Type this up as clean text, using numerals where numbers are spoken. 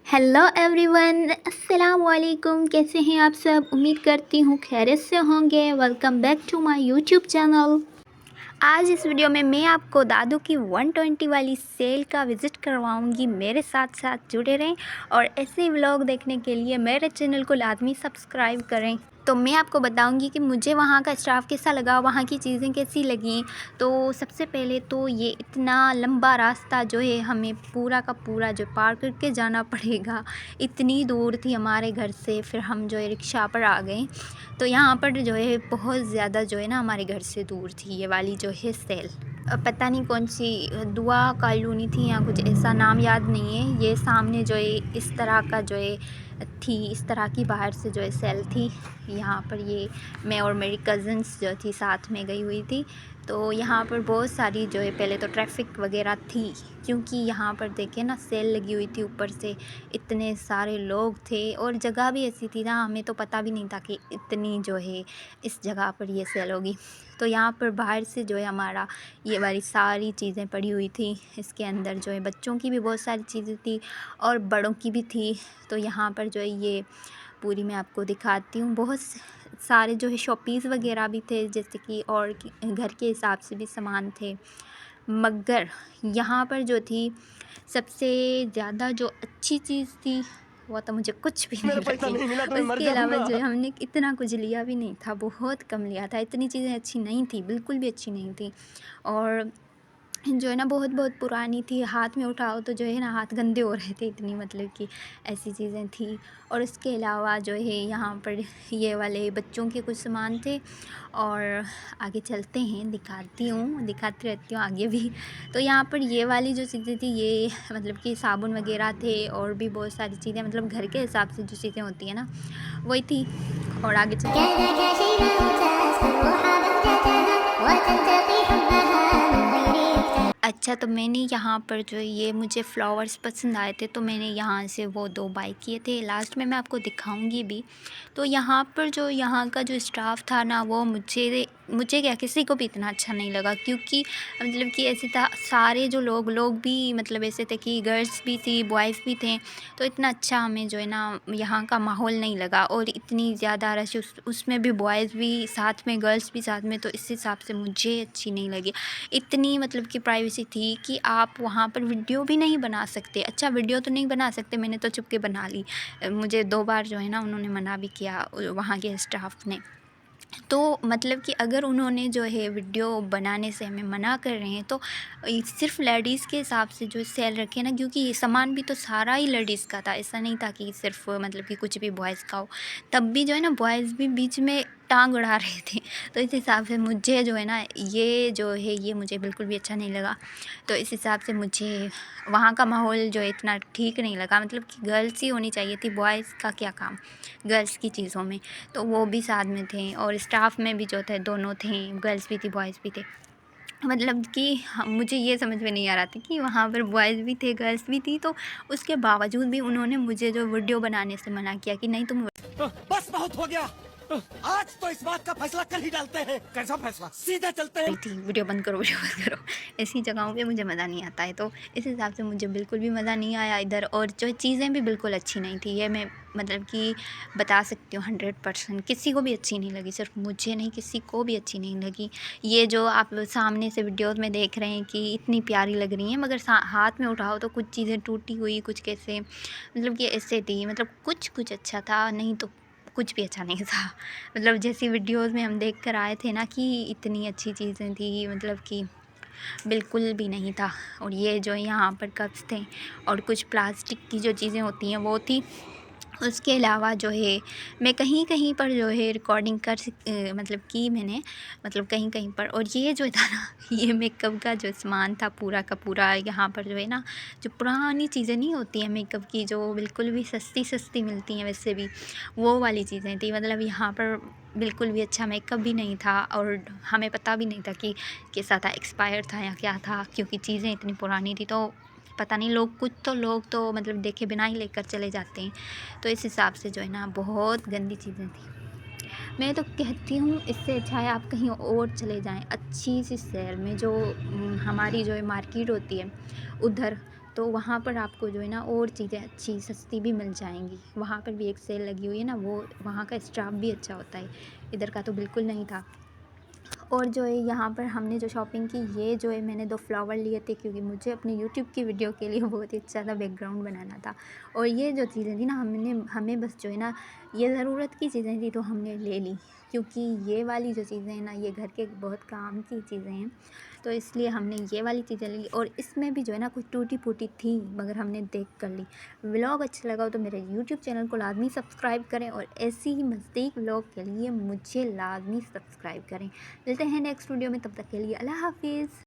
Hello everyone, अस्सलाम वालेकुम। कैसे हैं आप सब? उम्मीद करती हूँ खैरियत से होंगे। Welcome back to my YouTube channel. आज इस वीडियो में मैं आपको दादू की 120 वाली सेल का विज़िट करवाऊंगी। मेरे साथ साथ जुड़े रहें और ऐसे व्लॉग देखने के लिए मेरे चैनल को लाजमी सब्सक्राइब करें। तो मैं आपको बताऊंगी कि मुझे वहाँ का स्टाफ कैसा लगा, वहाँ की चीज़ें कैसी लगी। तो सबसे पहले तो ये इतना लंबा रास्ता जो है हमें पूरा का पूरा जो पार करके जाना पड़ेगा। इतनी दूर थी हमारे घर से, फिर हम जो है रिक्शा पर आ गए। तो यहाँ पर जो है बहुत ज़्यादा जो है ना हमारे घर से दूर थी ये वाली जो है सेल। पता नहीं कौन सी दुआ कॉलोनी थी या कुछ ऐसा, नाम याद नहीं है। ये सामने जो है इस तरह का जो है थी, इस तरह की बाहर से जो है सेल थी। यहाँ पर ये मैं और मेरी कज़न्स जो थी साथ में गई हुई थी। तो यहाँ पर बहुत सारी जो है पहले तो ट्रैफिक वगैरह थी, क्योंकि यहाँ पर देखे ना सेल लगी हुई थी, ऊपर से इतने सारे लोग थे और जगह भी ऐसी थी ना, हमें तो पता भी नहीं था कि इतनी जो है इस जगह पर ये सेल होगी। तो यहाँ पर बाहर से जो है हमारा ये वाली सारी चीज़ें पड़ी हुई थी। इसके अंदर जो है बच्चों की भी बहुत सारी चीज़ें थी और बड़ों की भी थी। तो यहाँ पर जो है ये पूरी मैं आपको दिखाती हूँ। बहुत सारे जो है शॉपीस वगैरह भी थे, जैसे कि और घर के हिसाब से भी सामान थे। मगर यहाँ पर जो थी सबसे ज़्यादा जो अच्छी चीज़ थी वो तो मुझे कुछ भी नहीं लगी। उसके अलावा जो है हमने इतना कुछ लिया भी नहीं था, बहुत कम लिया था। इतनी चीज़ें अच्छी नहीं थी, बिल्कुल भी अच्छी नहीं थी। और जो है ना बहुत बहुत पुरानी थी, हाथ में उठाओ तो जो है ना हाथ गंदे हो रहे थे, इतनी मतलब कि ऐसी चीज़ें थी। और उसके अलावा जो है यहाँ पर ये वाले बच्चों के कुछ सामान थे। और आगे चलते हैं, दिखाती रहती हूँ आगे भी। तो यहाँ पर ये वाली जो चीज़ें थी ये मतलब कि साबुन वगैरह थे और भी बहुत सारी चीज़ें, मतलब घर के हिसाब से जो चीज़ें होती हैं ना वही थी। और आगे चलते अच्छा, तो मैंने यहाँ पर जो ये मुझे फ़्लावर्स पसंद आए थे, तो मैंने यहाँ से वो 2 बाय किए थे। लास्ट में मैं आपको दिखाऊंगी भी। तो यहाँ पर जो यहाँ का जो स्टाफ़ था ना, वो मुझे क्या किसी को भी इतना अच्छा नहीं लगा, क्योंकि मतलब कि ऐसे था, सारे जो लोग भी मतलब ऐसे थे कि गर्ल्स भी थी, बॉयज़ भी थे। तो इतना अच्छा हमें जो है ना यहाँ का माहौल नहीं लगा। और इतनी ज़्यादा रश, उसमें भी बॉयज़ भी साथ में, गर्ल्स भी साथ में, तो इस हिसाब से मुझे अच्छी नहीं लगी। इतनी मतलब कि प्राइवेसी थी कि आप वहाँ पर वीडियो भी नहीं बना सकते। अच्छा, वीडियो तो नहीं बना सकते, मैंने तो चुपके बना ली। मुझे 2 बार जो है ना उन्होंने मना भी किया, वहाँ के स्टाफ ने। तो मतलब कि अगर उन्होंने जो है वीडियो बनाने से हमें मना कर रहे हैं, तो सिर्फ लेडीज़ के हिसाब से जो सेल रखे ना, क्योंकि ये सामान भी तो सारा ही लेडीज़ का था। ऐसा नहीं था कि सिर्फ मतलब कि कुछ भी बॉयज़ का हो। तब भी जो है ना बॉयज़ भी बीच में टांग अड़ा रहे थे। तो इस हिसाब से मुझे जो है ना ये जो है ये मुझे बिल्कुल भी अच्छा नहीं लगा। तो इस हिसाब से मुझे वहाँ का माहौल जो है इतना ठीक नहीं लगा। मतलब कि गर्ल्स ही होनी चाहिए थी, बॉयज़ का क्या काम गर्ल्स की चीज़ों में। तो वो भी साथ में थे और स्टाफ में भी जो थे दोनों थे, गर्ल्स भी थी बॉयज़ भी थे। मतलब कि मुझे ये समझ में नहीं आ रहा था कि वहाँ पर बॉयज़ भी थे, गर्ल्स भी थी, तो उसके बावजूद भी उन्होंने मुझे जो वीडियो बनाने से मना किया कि नहीं तुम बस बहुत हो गया। आज तो इस बात का फैसला कर ही डालते हैं। कैसा फैसला? सीधे चलते हैं। थी वीडियो बंद करो। ऐसी जगहों पे मुझे मज़ा नहीं आता है। तो इस हिसाब से मुझे बिल्कुल भी मज़ा नहीं आया इधर। और जो चीज़ें भी बिल्कुल अच्छी नहीं थी, ये मैं मतलब कि बता सकती हूँ 100%। किसी को भी अच्छी नहीं लगी, सिर्फ मुझे नहीं, किसी को भी अच्छी नहीं लगी। ये जो आप सामने से वीडियोज़ में देख रहे हैं कि इतनी प्यारी लग रही हैं, मगर हाथ में उठाओ तो कुछ चीज़ें टूटी हुई, कुछ कैसे मतलब कि ऐसे थी। मतलब कुछ अच्छा था, नहीं तो कुछ भी अच्छा नहीं था। मतलब जैसी वीडियोज़ में हम देख कर आए थे ना कि इतनी अच्छी चीज़ें थी, मतलब कि बिल्कुल भी नहीं था। और ये जो यहाँ पर कप्स थे और कुछ प्लास्टिक की जो चीज़ें होती हैं वो थी। उसके अलावा जो है मैं कहीं पर जो है रिकॉर्डिंग मतलब की मैंने, मतलब कहीं पर। और ये जो था ना ये मेकअप का जो सामान था पूरा का पूरा, यहाँ पर जो है ना जो पुरानी चीज़ें नहीं होती हैं मेकअप की, जो बिल्कुल भी सस्ती मिलती हैं वैसे भी, वो वाली चीज़ें थी। मतलब यहाँ पर बिल्कुल भी अच्छा मेकअप भी नहीं था और हमें पता भी नहीं था कि कैसा था, एक्सपायर था या क्या था, क्योंकि चीज़ें इतनी पुरानी थी। तो पता नहीं लोग तो मतलब देखे बिना ही लेकर चले जाते हैं। तो इस हिसाब से जो है ना बहुत गंदी चीज़ें थी। मैं तो कहती हूँ इससे अच्छा है आप कहीं और चले जाएं, अच्छी सी शहर में जो हमारी जो है मार्केट होती है उधर। तो वहाँ पर आपको जो है ना और चीज़ें अच्छी सस्ती भी मिल जाएंगी। वहाँ पर भी एक सेल लगी हुई है ना, वो वहाँ का स्टाफ भी अच्छा होता है, इधर का तो बिल्कुल नहीं था। और जो है यहाँ पर हमने जो शॉपिंग की, ये जो है मैंने 2 फ्लावर लिए थे क्योंकि मुझे अपने यूट्यूब की वीडियो के लिए बहुत ही अच्छा सा बैकग्राउंड बनाना था। और ये जो चीज़ें थी ना, हमें बस जो है ना ये ज़रूरत की चीज़ें थी तो हमने ले ली, क्योंकि ये वाली जो चीज़ें हैं ना ये घर के बहुत काम की चीज़ें हैं, तो इसलिए हमने ये वाली चीज़ें ले ली। और इसमें भी जो है ना कुछ टूटी फूटी थी मगर हमने देख कर ली। व्लॉग अच्छा लगा हो तो मेरे यूट्यूब चैनल को लाजमी सब्सक्राइब करें और ऐसी ही मज़ीद व्लॉग के लिए मुझे लाजमी सब्सक्राइब करें। मिलते हैं नेक्स्ट वीडियो में, तब तक के लिए अल्लाह हाफिज़।